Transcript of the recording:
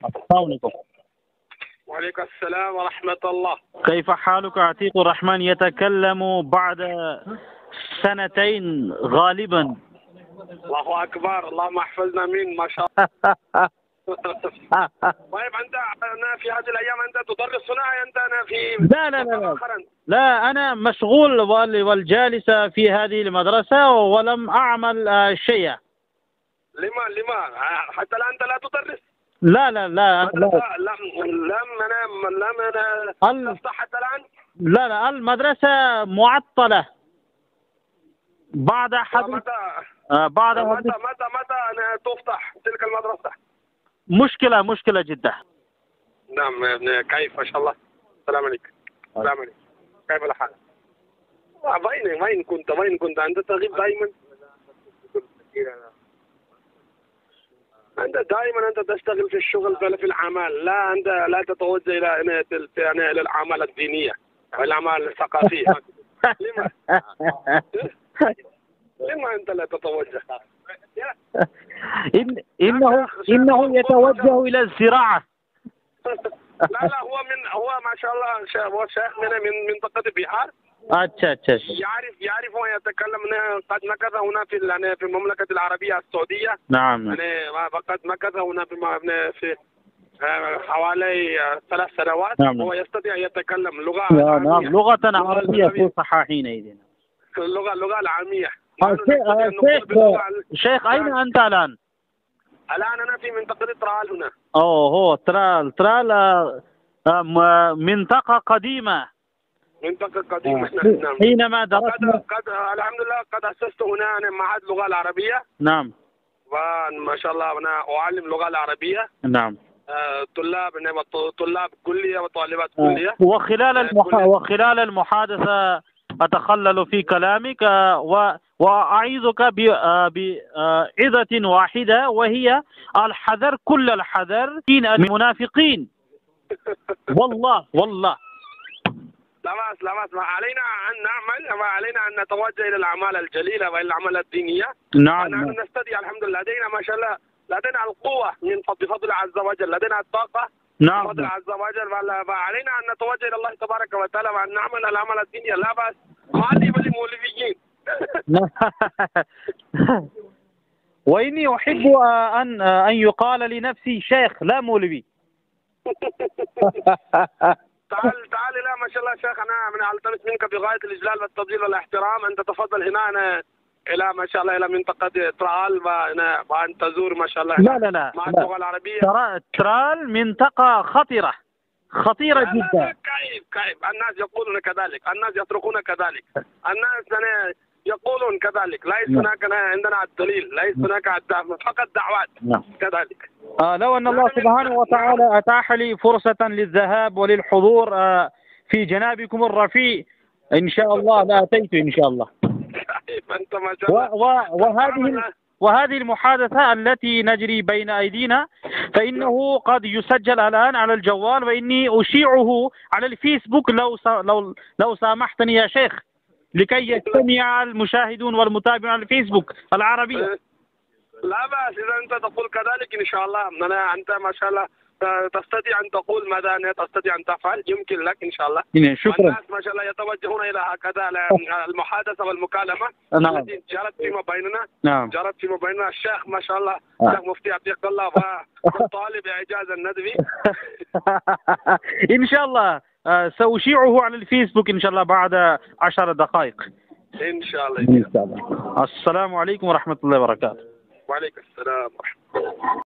السلام عليكم. وعليكم السلام ورحمة الله. كيف حالك عتيق الرحمن يتكلم بعد سنتين غالبا؟ الله أكبر، اللهم احفظنا من ما شاء الله. طيب أنا في هذه الأيام أنت تدرس هنا؟ أنا في لا أنا مشغول والجالس في هذه المدرسة ولم أعمل شيئا. لما حتى الآن أنت لا تدرس؟ لا لم تفتح حتى الآن؟ لا المدرسة معطلة بعد حدث. متى أنا تفتح تلك المدرسة؟ مشكلة جدا. نعم يا ابني، كيف ما شاء الله؟ السلام عليكم. السلام عليكم، كيف الحال؟ وين كنت أنت تغيب دائما؟ أنت دائما تشتغل في الشغل في الأعمال، أنت لا تتوجه إلى الأعمال الدينية والأعمال الثقافية. لما أنت لا تتوجه؟ إنه يتوجه إلى الزراعة. لا هو ما شاء الله هو شيخ من منطقة بيهار. अच्छा يعرف ويتكلم. قد مكث هنا في المملكة العربية السعودية. نعم. قد مكث هنا في حوالي 3 سنوات. نعم. هو يستطيع أن يتكلم لغة عربية فصحى حينئذ. اللغة العامية. شيخ أين أنت الآن؟ الآن أنا في منطقة ترال هنا. هو ترال منطقة قديمة. نعم. حينما درسنا الحمد لله قد أسست هنا أنا معهد اللغة العربية. نعم. وما شاء الله أنا أعلم اللغة العربية. نعم. طلاب كلية وطالبات كلية. وخلال المحادثة أتخلل في كلامك وأعيذك بعظة واحدة، وهي الحذر كل الحذر من المنافقين. والله لا بأس علينا أن نعمل، وعلينا أن نتوجه إلى الأعمال الجليلة وإلى الأعمال الدينية. نعم. نحن نستطيع الحمد لله، لدينا ما شاء الله لدينا القوة بفضل عز وجل، لدينا الطاقة. نعم. بفضل عز وجل، وعلينا أن نتوجه إلى الله تبارك وتعالى وأن نعمل الأعمال الدينية. لا بأس، معلم المولويين. وإني أحب أن يقال لنفسي شيخ لا مولوي. تعال لا ما شاء الله شيخ، أنا ألتمس منك بغاية الإجلال والتفضيل والاحترام أن تتفضل هنا إلى ما شاء الله إلى منطقة ترال، وأن تزور ما شاء الله. لا مع اللغة العربية. ترال منطقة خطيرة جدا. كيف الناس يقولون كذلك، الناس يتركون كذلك، الناس يقولون كذلك. ليس هناك عندنا الدليل، ليس هناك فقط دعوات. نعم. كذلك. لو أن الله سبحانه وتعالى أتاح لي فرصة للذهاب وللحضور في جنابكم الرفيع إن شاء الله لأتيت إن شاء الله. أنت ما شاء الله. وهذه المحادثة التي نجري بين أيدينا فإنه قد يسجل الآن على الجوال، وإني أشيعه على الفيسبوك لو سامحتني يا شيخ، لكي يستمع المشاهدون والمتابعون على الفيسبوك العربية. لا بأس إذا أنت تقول كذلك إن شاء الله. أنت ما شاء الله تستطيع أن تقول ماذا تستطيع أن تفعل، يمكن لك إن شاء الله. شكرا. والناس ما شاء الله يتوجهون إلى هكذا المحادثة والمكالمة. نعم. التي جرت فيما بيننا. نعم. جرت فيما بيننا. الشيخ ما شاء الله الشيخ مفتي عتيق الله وطالب إعجاز الندوي. إن شاء الله سأشيعه على الفيسبوك إن شاء الله بعد 10 دقائق. إن شاء الله. السلام عليكم ورحمة الله وبركاته. وعليكم السلام ورحمة الله.